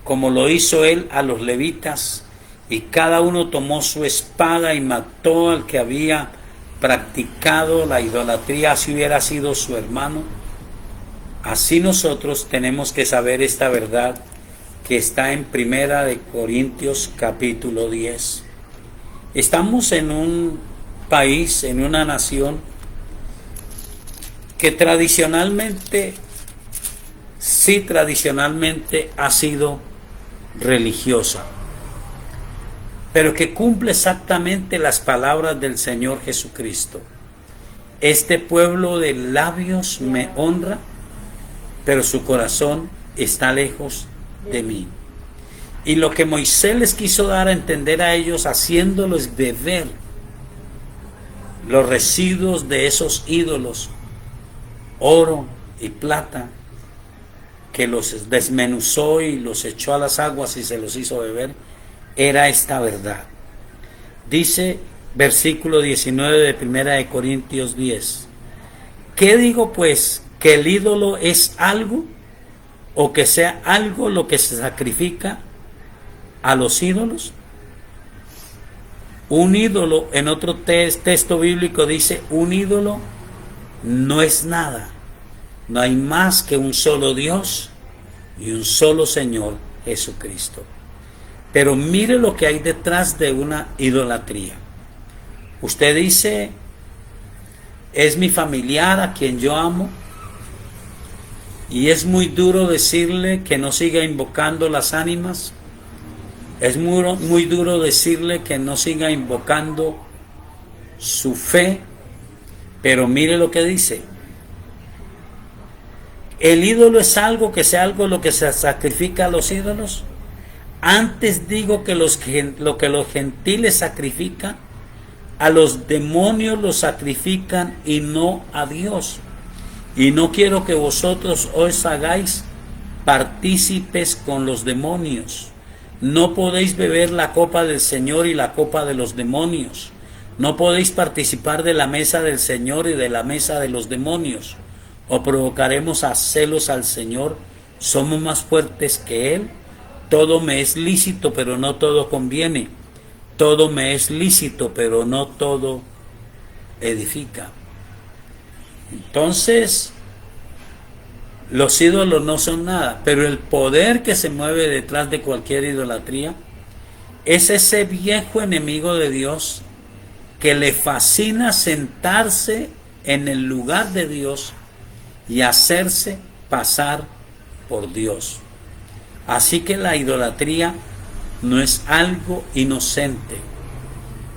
como lo hizo él a los levitas, y cada uno tomó su espada y mató al que había practicado la idolatría, si hubiera sido su hermano. Así nosotros tenemos que saber esta verdad que está en Primera de Corintios capítulo 10. Estamos en un país, en una nación que tradicionalmente ha sido religiosa, pero que cumple exactamente las palabras del Señor Jesucristo. Este pueblo de labios me honra, pero su corazón está lejos de mí. Y lo que Moisés les quiso dar a entender a ellos, haciéndolos beber los residuos de esos ídolos, oro y plata, que los desmenuzó y los echó a las aguas y se los hizo beber, era esta verdad. Dice versículo 19 de Primera de Corintios 10. ¿Qué digo pues? ¿Que el ídolo es algo? ¿O que sea algo lo que se sacrifica a los ídolos? Un ídolo, en otro texto bíblico dice, un ídolo no es nada. No hay más que un solo Dios y un solo Señor, Jesucristo. Pero mire lo que hay detrás de una idolatría. Usted dice, es mi familiar a quien yo amo, y es muy duro decirle que no siga invocando las ánimas. Es muy duro decirle que no siga invocando su fe. Pero mire lo que dice. ¿El ídolo es algo que sea algo lo que se sacrifica a los ídolos? Antes digo que lo que los gentiles sacrifican, a los demonios los sacrifican y no a Dios. Y no quiero que vosotros os hagáis partícipes con los demonios. No podéis beber la copa del Señor y la copa de los demonios. No podéis participar de la mesa del Señor y de la mesa de los demonios. O provocaremos a celos al Señor. Somos más fuertes que Él. Todo me es lícito, pero no todo conviene. Todo me es lícito, pero no todo edifica. Entonces, los ídolos no son nada, pero el poder que se mueve detrás de cualquier idolatría es ese viejo enemigo de Dios que le fascina sentarse en el lugar de Dios y hacerse pasar por Dios. Así que la idolatría no es algo inocente,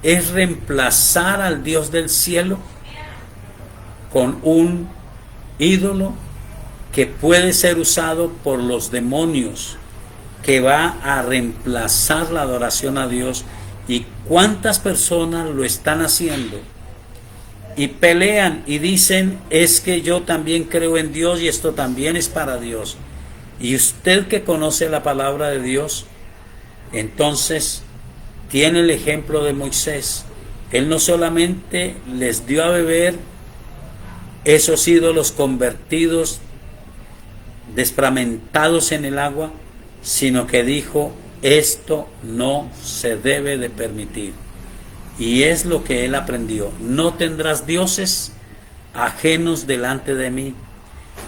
es reemplazar al Dios del cielo con un ídolo que puede ser usado por los demonios, que va a reemplazar la adoración a Dios. ¿Y cuántas personas lo están haciendo? Y pelean y dicen, es que yo también creo en Dios y esto también es para Dios. Y usted que conoce la palabra de Dios, entonces tiene el ejemplo de Moisés. Él no solamente les dio a beber esos ídolos convertidos, desfragmentados en el agua, sino que dijo, esto no se debe de permitir. Y es lo que él aprendió. No tendrás dioses ajenos delante de mí.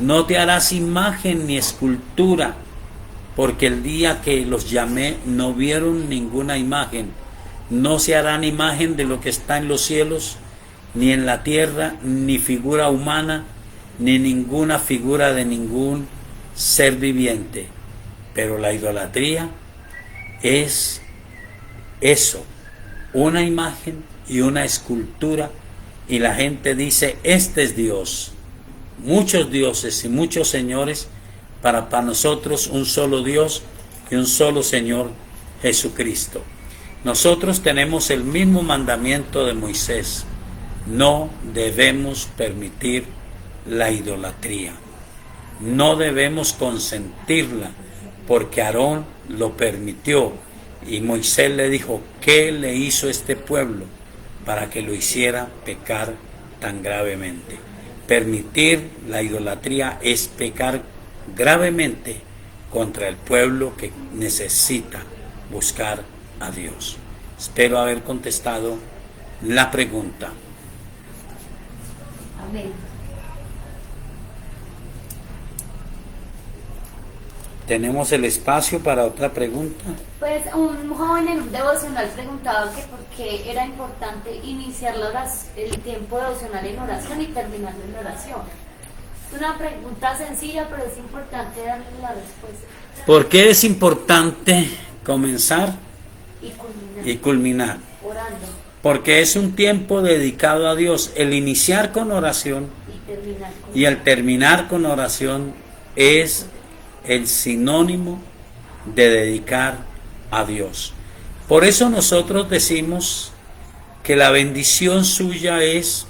No te harás imagen ni escultura, porque el día que los llamé no vieron ninguna imagen. No se harán imagen de lo que está en los cielos, ni en la tierra, ni figura humana, ni ninguna figura de ningún ser viviente. Pero la idolatría es eso, una imagen y una escultura, y la gente dice, este es Dios. Muchos dioses y muchos señores, para nosotros un solo Dios y un solo Señor, Jesucristo. Nosotros tenemos el mismo mandamiento de Moisés: no debemos permitir la idolatría, no debemos consentirla, porque Aarón lo permitió y Moisés le dijo, ¿qué le hizo este pueblo para que lo hiciera pecar tan gravemente? Permitir la idolatría es pecar gravemente contra el pueblo que necesita buscar a Dios. Espero haber contestado la pregunta. Amén. ¿Tenemos el espacio para otra pregunta? Pues un joven en un devocional preguntaba que por qué era importante iniciar el tiempo devocional en oración y terminarlo en oración. Es una pregunta sencilla, pero es importante darle la respuesta. ¿Por qué es importante comenzar y culminar? Orando. Porque es un tiempo dedicado a Dios. El iniciar con oración y el terminar con oración es el sinónimo de dedicar a Dios. Por eso nosotros decimos que la bendición suya es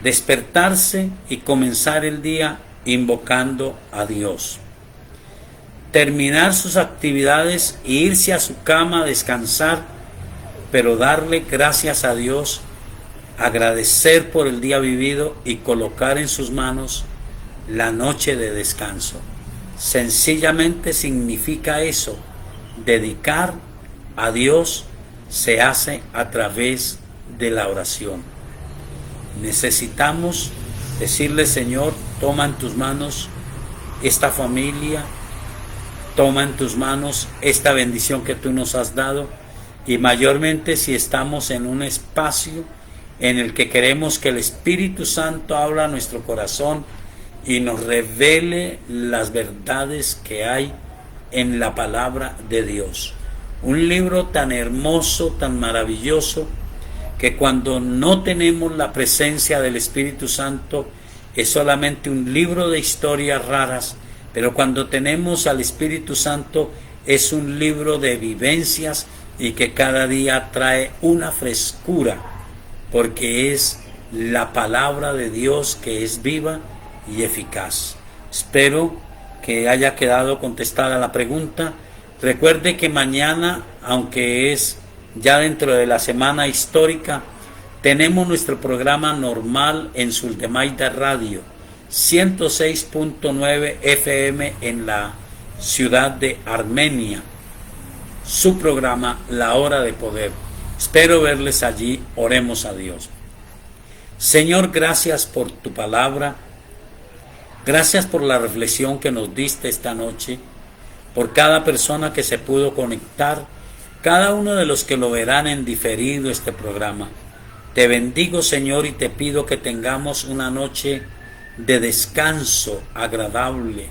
despertarse y comenzar el día invocando a Dios, terminar sus actividades e irse a su cama a descansar, pero darle gracias a Dios, agradecer por el día vivido y colocar en sus manos la noche de descanso. Sencillamente significa eso. Dedicar a Dios se hace a través de la oración. Necesitamos decirle, Señor, toma en tus manos esta familia, toma en tus manos esta bendición que tú nos has dado, y mayormente si estamos en un espacio en el que queremos que el Espíritu Santo habla a nuestro corazón y nos revele las verdades que hay en la palabra de Dios. Un libro tan hermoso, tan maravilloso, que cuando no tenemos la presencia del Espíritu Santo es solamente un libro de historias raras, pero cuando tenemos al Espíritu Santo es un libro de vivencias y que cada día trae una frescura, porque es la palabra de Dios que es viva y eficaz. Espero que haya quedado contestada la pregunta. Recuerde que mañana, aunque es ya dentro de la semana histórica, tenemos nuestro programa normal en Sultemaita Radio, 106.9 FM en la ciudad de Armenia. Su programa, La Hora de Poder. Espero verles allí. Oremos a Dios. Señor, gracias por tu palabra. Gracias por la reflexión que nos diste esta noche, por cada persona que se pudo conectar, cada uno de los que lo verán en diferido este programa. Te bendigo, Señor, y te pido que tengamos una noche de descanso agradable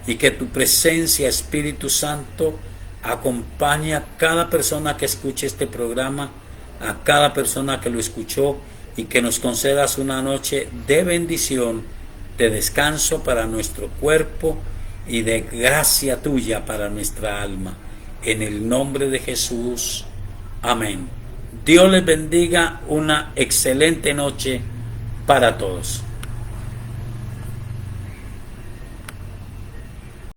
y que tu presencia, Espíritu Santo, acompañe a cada persona que escuche este programa, a cada persona que lo escuchó, y que nos concedas una noche de bendición, de descanso para nuestro cuerpo y de gracia tuya para nuestra alma. En el nombre de Jesús. Amén. Dios les bendiga. Una excelente noche para todos.